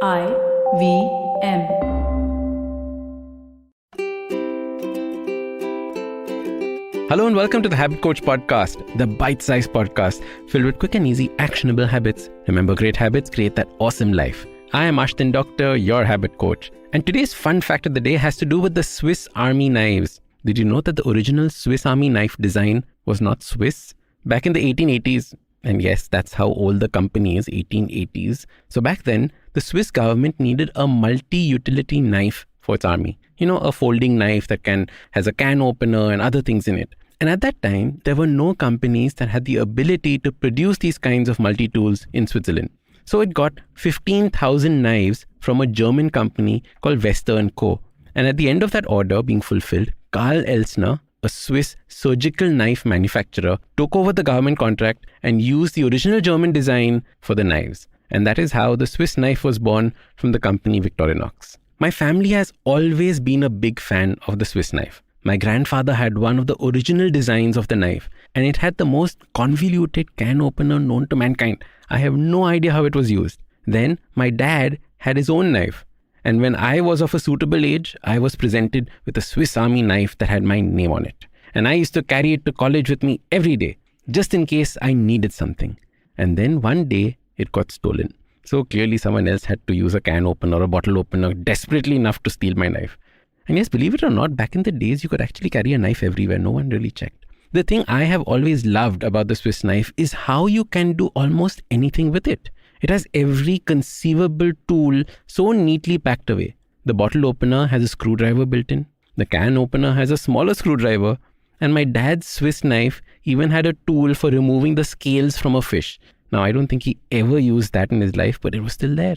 IVM. Hello and welcome to the Habit Coach Podcast, the bite-sized podcast filled with quick and easy actionable habits. Remember, great habits create that awesome life. I am Ashdin Doctor, your habit coach. And today's fun fact of the day has to do with the Swiss Army knives. Did you know that the original Swiss Army knife design was not Swiss? Back in the 1880s, and yes, that's how old the company is, 1880s. So back then, the Swiss government needed a multi-utility knife for its army. You know, a folding knife that has a can opener and other things in it. And at that time, there were no companies that had the ability to produce these kinds of multi-tools in Switzerland. So it got 15,000 knives from a German company called Wester & Co. And at the end of that order being fulfilled, Karl Elsner, a Swiss surgical knife manufacturer, took over the government contract and used the original German design for the knives. And that is how the Swiss knife was born from the company Victorinox. My family has always been a big fan of the Swiss knife. My grandfather had one of the original designs of the knife, and it had the most convoluted can opener known to mankind. I have no idea how it was used. Then my dad had his own knife. And when I was of a suitable age, I was presented with a Swiss Army knife that had my name on it. And I used to carry it to college with me every day, just in case I needed something. And then one day, it got stolen. So clearly someone else had to use a can opener or a bottle opener desperately enough to steal my knife. And yes, believe it or not, back in the days, you could actually carry a knife everywhere. No one really checked. The thing I have always loved about the Swiss knife is how you can do almost anything with it. It has every conceivable tool so neatly packed away. The bottle opener has a screwdriver built in. The can opener has a smaller screwdriver. And my dad's Swiss knife even had a tool for removing the scales from a fish. Now, I don't think he ever used that in his life, but it was still there.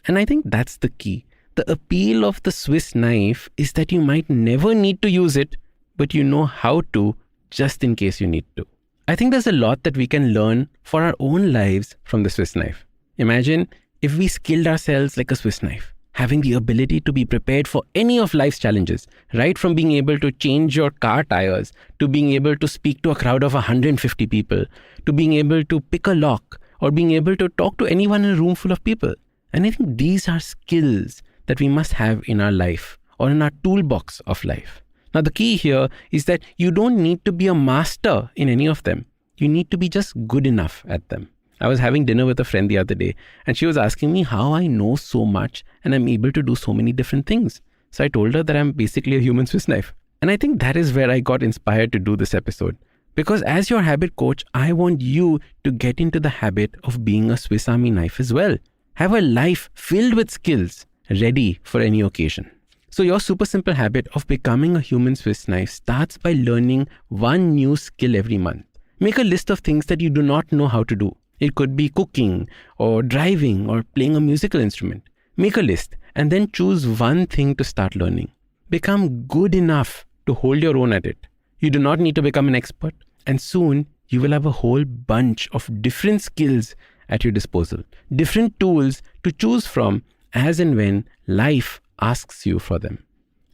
And I think that's the key. The appeal of the Swiss knife is that you might never need to use it, but you know how to just in case you need to. I think there's a lot that we can learn for our own lives from the Swiss knife. Imagine if we skilled ourselves like a Swiss knife, having the ability to be prepared for any of life's challenges, right from being able to change your car tires, to being able to speak to a crowd of 150 people, to being able to pick a lock, or being able to talk to anyone in a room full of people. And I think these are skills that we must have in our life or in our toolbox of life. Now, the key here is that you don't need to be a master in any of them. You need to be just good enough at them. I was having dinner with a friend the other day, and she was asking me how I know so much and I'm able to do so many different things. So I told her that I'm basically a human Swiss knife. And I think that is where I got inspired to do this episode. Because as your habit coach, I want you to get into the habit of being a Swiss Army knife as well. Have a life filled with skills, ready for any occasion. So your super simple habit of becoming a human Swiss knife starts by learning one new skill every month. Make a list of things that you do not know how to do. It could be cooking or driving or playing a musical instrument. Make a list and then choose one thing to start learning. Become good enough to hold your own at it. You do not need to become an expert, and soon you will have a whole bunch of different skills at your disposal, different tools to choose from as and when life asks you for them.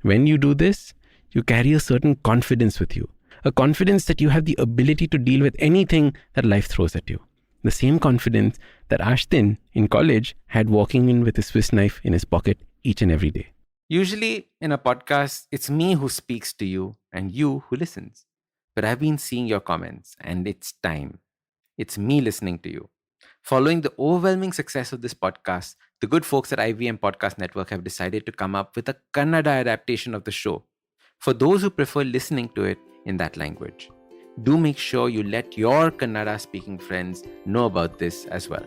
When you do this, you carry a certain confidence with you, a confidence that you have the ability to deal with anything that life throws at you. The same confidence that Ashdin in college had walking in with a Swiss knife in his pocket each and every day. Usually in a podcast, it's me who speaks to you and you who listens. But I've been seeing your comments and it's time. It's me listening to you. Following the overwhelming success of this podcast, the good folks at IVM Podcast Network have decided to come up with a Kannada adaptation of the show for those who prefer listening to it in that language. Do make sure you let your Kannada speaking friends know about this as well.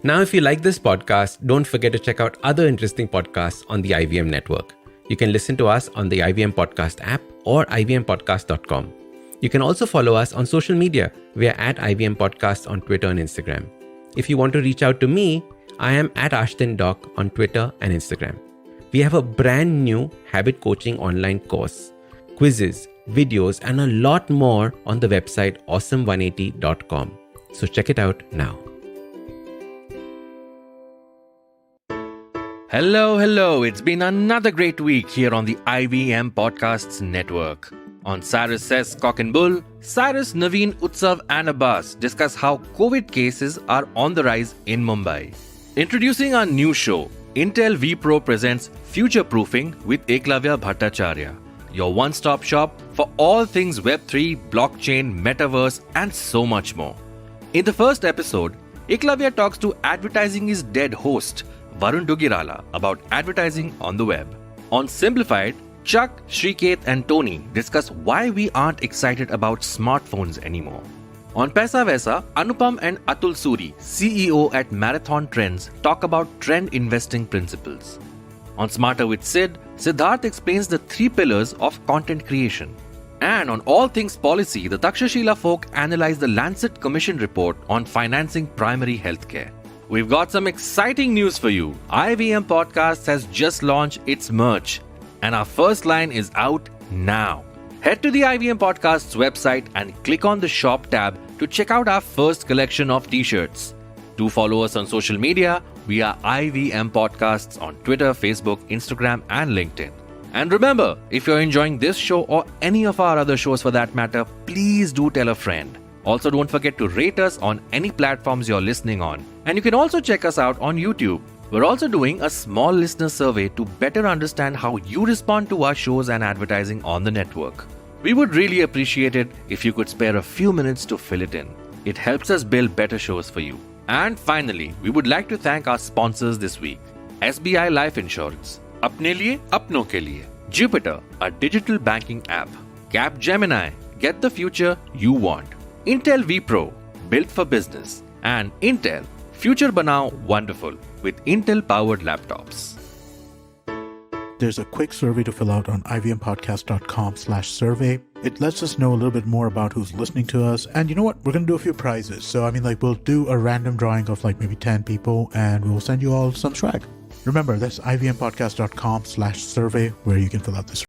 Now, if you like this podcast, don't forget to check out other interesting podcasts on the IVM network. You can listen to us on the IVM Podcast app or ivmpodcast.com. You can also follow us on social media. We are at IVM Podcast on Twitter and Instagram. If you want to reach out to me, I am at Ashdin Doc on Twitter and Instagram. We have a brand new habit coaching online course, quizzes, videos, and a lot more on the website awesome180.com. So check it out now. Hello. It's been another great week here on the IVM Podcasts Network. On Cyrus Says Cock and Bull, Cyrus, Naveen, Utsav and Abbas discuss how COVID cases are on the rise in Mumbai. Introducing our new show, Intel vPro presents Future Proofing with Eklavya Bhattacharya, your one-stop shop for all things Web3, blockchain, metaverse, and so much more. In the first episode, Eklavya talks to Advertising is Dead host Varun Dugirala about advertising on the web. On Simplified, Chuck, Shriketh, and Tony discuss why we aren't excited about smartphones anymore. On Paisa Vaisa, Anupam and Atul Suri, CEO at Marathon Trends, talk about trend investing principles. On Smarter with Sid, Siddharth explains the 3 pillars of content creation. And on All Things Policy, the Takshashila folk analyze the Lancet Commission report on financing primary healthcare. We've got some exciting news for you. IVM Podcasts has just launched its merch, and our first line is out now. Head to the IVM Podcasts website and click on the shop tab to check out our first collection of t-shirts. Do follow us on social media. We are IVM Podcasts on Twitter, Facebook, Instagram, and LinkedIn. And remember, if you're enjoying this show or any of our other shows for that matter, please do tell a friend. Also, don't forget to rate us on any platforms you're listening on. And you can also check us out on YouTube. We're also doing a small listener survey to better understand how you respond to our shows and advertising on the network. We would really appreciate it if you could spare a few minutes to fill it in. It helps us build better shows for you. And finally, we would like to thank our sponsors this week. SBI Life Insurance, Apne Liye, Apno Ke Liye. Jupiter, a digital banking app. Capgemini, get the future you want. Intel vPro, built for business. And Intel, future banao wonderful with Intel-powered laptops. There's a quick survey to fill out on ivmpodcast.com/survey. It lets us know a little bit more about who's listening to us. And you know what? We're going to do a few prizes. So, we'll do a random drawing of maybe 10 people and we'll send you all some swag. Remember, that's ivmpodcast.com/survey where you can fill out this